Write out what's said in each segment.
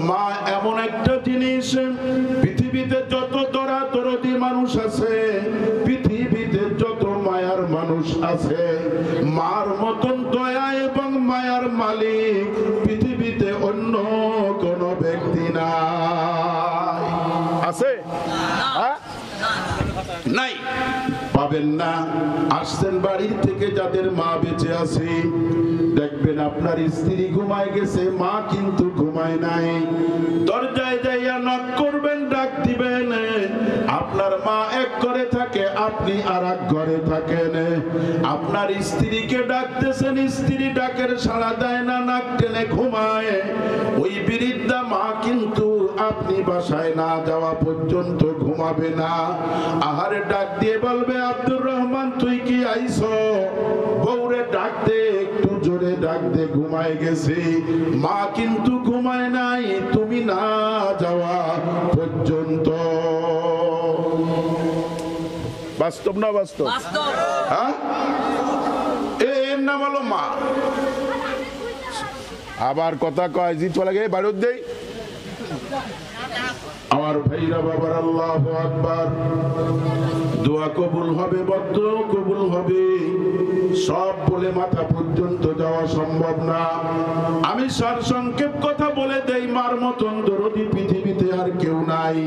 মা এমন একটা জিনিস, পৃথিবীতে যত দরদি মানুষ আছে, পৃথিবীতে যত মায়ার মানুষ আছে, মার মতন দয়া এবং মায়ার মালিক পৃথিবীতে অন্য কোন ব্যক্তি নাই। আছে? নাই, পাবেন না। আসছেন বাড়ির থেকে যাদের মা বেঁচে আছে, দেখবেন আপনার স্ত্রী ঘুমায় গেছে, মা কিন্তু ঘুমায় নাই। দরজায় যাইয়া নক করবেন, ডাক দিবেন, আপনার মা এক ঘরে থাকে, আপনি আর এক ঘরে থাকেন। আপনার স্ত্রীকে ডাকতেছেন, স্ত্রী ডাকের সাড়া দেয় না, নাক টেনে ঘুমায়। ওই বৃদ্ধা মা কিন্তু আপনি বাসায় না যাওয়া পর্যন্ত ঘুমাবে না। আহারে ডাক দিয়ে বলবে, আব্দুর রহমান তুই কি আইছো? বউরে ডাক দে, একটু জোরে ডাক দে, ঘুমায় গেছে। মা কিন্তু ঘুমায় নাই তুমি না যাওয়া পর্যন্ত। বাস্তব না বাস্তব? হ্যাঁ, এর নাম হলো মা। আবার কথা কয় জি চলে গে বাড়ির দেই। আমার ভাইরা বাবার, আল্লাহু আকবার। দোয়া কবুল হবে, বদ্ধ কবুল হবে, সব বলে মাথা পর্যন্ত যাওয়া সম্ভব না। আমি সারসংক্ষেপ কথা বলে দেই, মার মতন দরদি পৃথিবীতে আর কেউ নাই।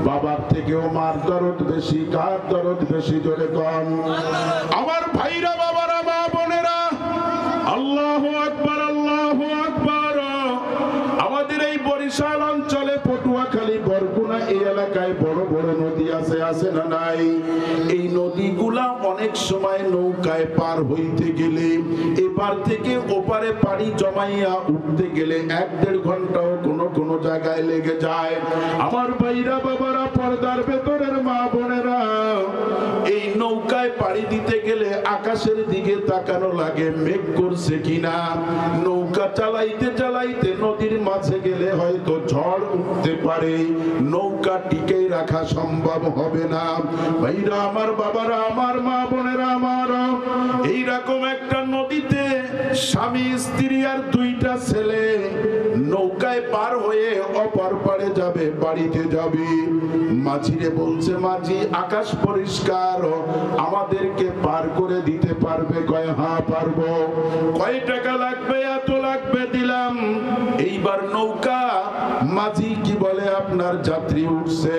বাবার থেকেও মার দরদ বেশি। কার দরদ বেশি জোরে কম? আমার ভাইরা বাবারা, মা বোনেরা, আল্লাহু আকবার, আল্লাহু আকবার। আমাদের এই বরিশাল অঞ্চলে, পটুয়াখালী, বরগুনা, এই এলাকায় বড় বড় নদী আছে, আছে না নাই? এই নদীগুলা অনেক সময় নৌকায় পার হইতে গেলে, এপার থেকে ওপারে পাড়ি জমাইয়া উঠতে গেলে 1-1.5 ঘন্টাও কোন জায়গায় লেগে যায়। আমার ভাইরা বাবারা, পর্দার ভেতরের মা বোনেরা, এই নৌকায় পাড়ি দিতে গেলে আকাশের দিকে তাকানো লাগে, মেঘ করছে কিনা। নৌকা চালাইতে চালাইতে নদীর মাঝে গেলে হয়তো ঝড় উঠতে পারে, নৌকা টিকে রাখা সম্ভব হবে না। ভাইরা আমার, বাবারা আমার, মা বোনেরা আমার, এইরকম একটা নদীতে স্বামী স্ত্রী আর 2টা ছেলে নৌকায় পার হয়ে অপর পারে যাবে, বাড়িতে যাবে। মাঝিরে বলছে, মাঝি আকাশ পরিষ্কার, আমাদেরকে পার করে দিতে পারবে? কয় হ্যাঁ পারবো। কয় টাকা লাগবে? এত লাগবে, দিলাম। এইবার নৌকা, মাঝি কি বলে, আপনার যাত্রী উঠছে,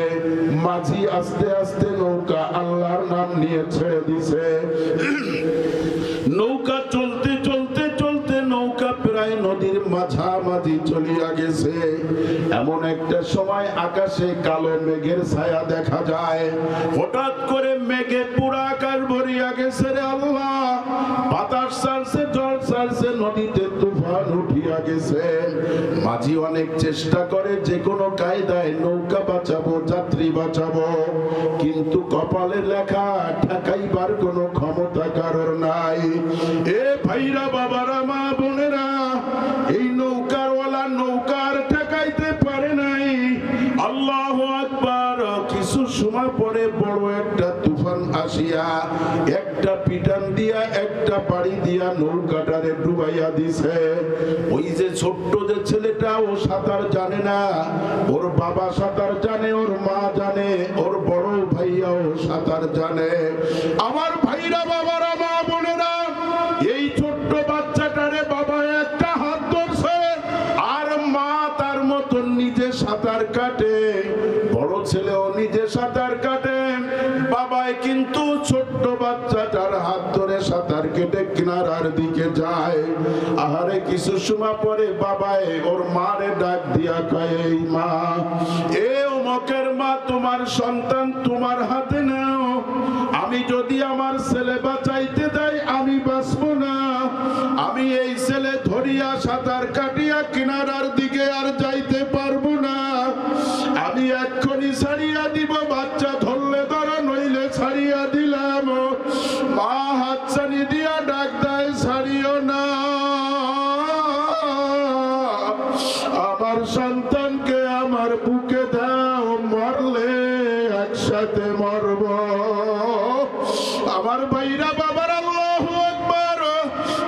মাঝি আস্তে আস্তে নৌকা আল্লাহর নাম নিয়ে ছেড়ে দিছে। নৌকা চলতে চলতে চলতে নৌকা প্রায় নদীর মাঝামাঝি চলিয়া গেছে। এমন একটা সময় আকাশে কালো মেঘের ছায়া দেখা যায়। হঠাৎ করে মেঘে পুরা আকাশ ভরিয়া গেছে রে আল্লাহ। বাতাস ছাড়ছে, ঝড় ছাড়ছে, নদীতে তুফান উঠিয়া গেছে। মাঝি অনেক চেষ্টা করে যে কোনো কায়দায় নৌকা বাঁচাবো, যাত্রী বাঁচাবো, কিন্তু কপালে লেখা ঠেকাইবার কোনো ক্ষমতা কারোর নাই। এ ভাইরা বাবারা, মা বোনেরা, এই নৌকারওয়ালা নৌকার ঠেকাইতে পারে নাই। আল্লাহু আকবার। কিছু সময় পরে বড় একটা তুফান আসিয়া একটা পিটান দিয়া, একটা বাড়ি দিয়া নৌকাটারে ডুবাইয়া দিছে। ওই যে ছোট্ট যে ছেলেটা, ও সাঁতার জানে না, ওর বাবা সাঁতার জানে, ওর মা জানে, ওর বড় ভাইয়াও সাঁতার জানে। আমার ভাইরা বাবারা, মা বোনেরা, এই ছোট্ট বাচ্চাটারে বাবা একটা হাত ধরছে, আর মা তার মতন নিজে সাঁতার কাটে, বড় ছেলেও নিজে সাঁতার কাটে। বাবাই কিন্তু ছোট্ট বাচ্চাটার হাত ধরে সাঁতার কেটে কিনারার দিকে যায়। আহারে কিছু সময় পরে বাবাই ওর মারে ডাক দিয়া কয়, এই মা, এ অমুকের মা, তোমার সন্তান তোমার হাতে নাও। আমি যদি আমার ছেলে বাঁচাইতে যাই, আমি বাঁচবো না। আমি এই ছেলে ধরিয়া সাঁতার কাটিয়া কিনারার দিকে আর যাইতে পারবো না। আমি এক্ষুনি ছাড়িয়া দিব, বাচ্চা ধরলে ধরো, নইলে ছাড়িয়া দিলাম। মা হাতছানি দিয়া ডাক দেয়, ছাড়িও না, আমার সন্তানকে আমার বুকে দাও, মরলে একসাথে মরব। আমার ভাইরা বাবার, আল্লাহু আকবার।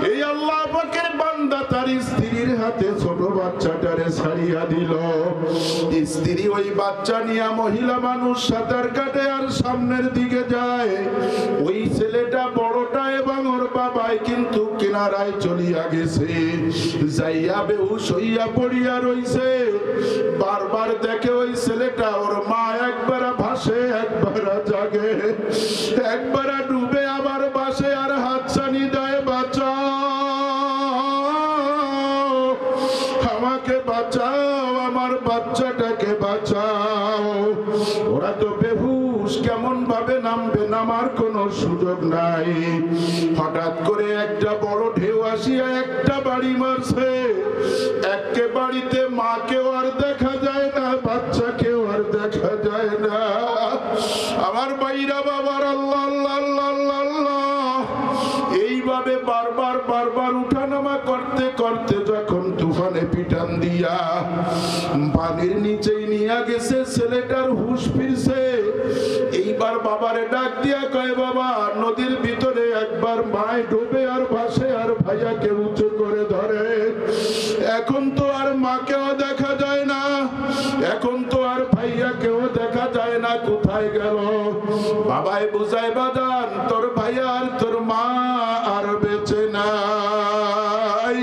এই আল্লাহ পাকের বান্দা তার স্ত্রীর হাতে বাড়িতে ছোট বাচ্চাটারে ছাড়িয়া দিল। স্ত্রী ওই বাচ্চা নিয়ে মহিলা মানুষ সাঁতার কাটে আর সামনের দিকে যায়। ওই ছেলেটা বড়টা এবং ওর বাবাই কিন্তু কিনারায় চলিয়া গেছে। যাইয়া বেহুশ হইয়া পড়িয়া রইছে। বারবার দেখে ওই ছেলেটা ওর মা একবার ভাসে একবার জাগে, একবার ডুবে আবার ভাসে আর হাতছানি দেয়, বাঁচাও আমাকে, বাঁচাও আমার বাচ্চাটাকে বাঁচাও। ওরা তো বেহুশ, কেমন ভাবে নামবে, নামার কোনো সুযোগ নাই। হঠাৎ করে একটা বড় ঢেউ আসিয়া একটা বাড়ি মারছে। একে বাড়িতে মাকেও আর দেখা যায় না, বাচ্চাকেও আর দেখা যায় না। আমার বাইরা বাবার আল্লাহ আল্লাহ আল্লাহ আল্লাহ, এইভাবে বারবার বারবার উঠানামা করতে করতে যখন তুফানে পিটান দিয়া পানির নিচেই নিয়ে গেছে, ছেলেটার হুঁশ ফিরছে। এইবার বাবারে ডাক দিয়া কয়, বাবা নদীর ভিতরে একবার মায় ডুবে আর ভাসে আর ভাইয়াকে উঁচু করে ধরে। এখন তো আর মাকেও দেখা যায় না, এখন তো আর ভাইয়াকেও দেখা যায় না, কোথায় গেল? বাবাই বুঝায়, বাজান তোর ভাইয়া আর তোর মা আর বেঁচে নাই,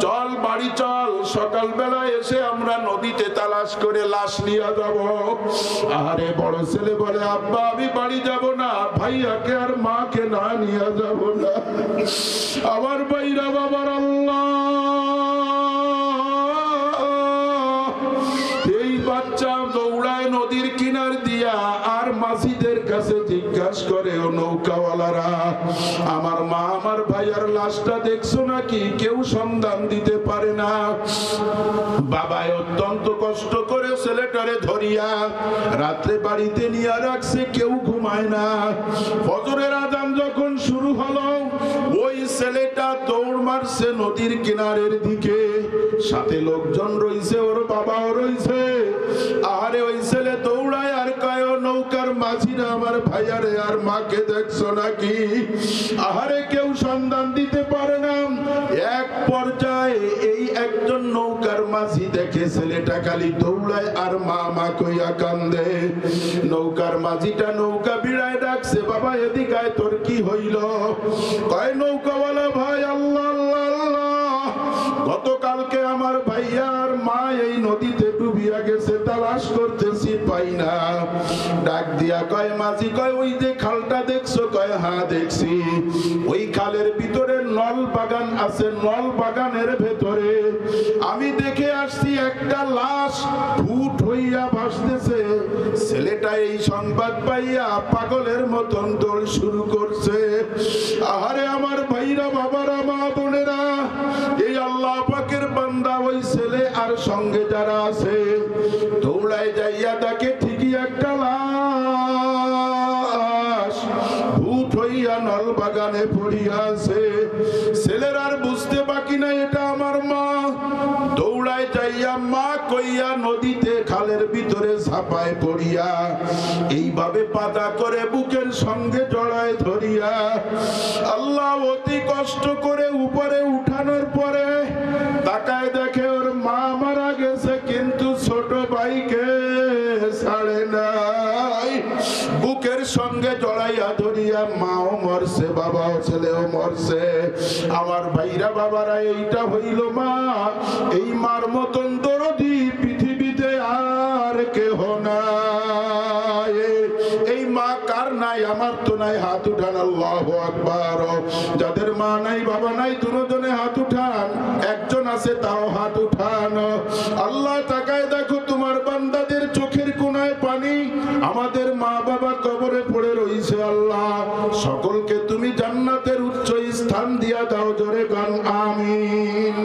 চল বাড়ি চল, সকালবেলা এসে আমরা নদীতে তালাশ করে লাশ নিয়ে যাব। আরে বড় ছেলে বলে, আব্বা আমি বাড়ি যাব না, ভাইয়াকে আর মাকে না নিয়ে যাব না। আমার ভাইরা বাবার আল্লাহ, এই বাচ্চা দৌড়ায় নদীর কিনার দিয়া আর মাঝিদের কাছে জিজ্ঞাসা করে, ও নৌকাওয়ালারা আমার মা আমার ভাইয়ার লাশটা দেখছো নাকি? কেউ সন্ধান দিতে পারে না। বাবাই অত্যন্ত কষ্ট করে ছেলেটারে ধরিয়া রাত্রে বাড়িতে নিয়ে রাখছে, কেউ ঘুমায় না। ফজরের আযান যখন শুরু হলো, ওই ছেলেটা দৌড় মারছে নদীর কিনারের দিকে, সাথে লোকজন রইছে, ওর বাবাও রইছে। আরে ওই ছেলে দৌড়ায় আর কয়, নৌকার মাঝিরা আমার ভাইয়ারে আর মাকে দেখছো নাকি? আহারে কেউ সন্ধান দিতে পারে না। এক পর্যায়ে এই একজন নৌকার মাঝি দেখে ছেলেটা খালি দৌড়ায় আর মা মা কইয়া কান্দে। নৌকার মাঝিটা নৌকা বিড়ায় ডাকছে, বাবা এদিকে আয়, তোর কি হইল? কয় নৌকাওয়ালা ভাই, আল্লাহ আল্লাহ আল্লাহ, গতকালকে আমার ভাইয়া আর মা এই নদীতে ডুবিয়া গেছে, তালাশ করতেছি পাই না। ডাক দিয়া কয়, মাঝি কয় ওই যে খালটা দেখছো? কয় হ্যাঁ দেখছি। ওই খালের ভিতরে নল বাগান আছে, নল বাগানের ভেতরে আমি দেখে আসছি একটা লাশ ফুট হইয়া ভাসতেছে। ছেলেটা এই সংবাদ পাইয়া পাগলের মতন দৌড় শুরু করছে। আহারে আমার ভাইরা বাবারা মা বোনেরা, এই আল্লাহ পাকের বান্দা ওই ছেলে আর সঙ্গে যারা আছে দৌড়ায় যাইয়া তাকে ঠিকই একটা লাশ ভূত হইয়া নল বাগানে পড়িয়া আছে। ছেলের আর বুঝতে বাকি নাই এটা আমার মা। দৌড়ায় যাইয়া মা কইয়া নদীতে খালের ভিতরে ঝাঁপায় পড়িয়া এইভাবে পাতা করে বুকের সঙ্গে জড়ায় ধরিয়া আল্লাহ অতি কষ্ট করে উপরে উঠানোর পরে তাকায় দেখে ওর মা মারা গেছে, কিন্তু ছোট ভাইকে ছাড়ে নাই। বুকের সঙ্গে জড়াইয়া ধরিয়া মাও মরছে, বাবাও ছেলেও মরছে। আমার ভাইরা বাবারা, এইটা হইল মা। এই মার মতন দরদি পৃথিবীতে আর কেহ নাই। এই মা কার নাই? আমার তো নাই। হাত উঠান, আল্লাহু আকবার। যাদের মা নাই বাবা নাই দুজনে হাত উঠান, একজন আছে তাও হাত উঠান। আল্লাহ তাকায় দেখো তোমার বান্দাদের চোখের কোনায় পানি, আমাদের মা বাবা কবরে পড়ে রইছে। আল্লাহ সকলকে তুমি জান্নাতের উচ্চ স্থান দিয়া দাও, জোরে গান আমিন।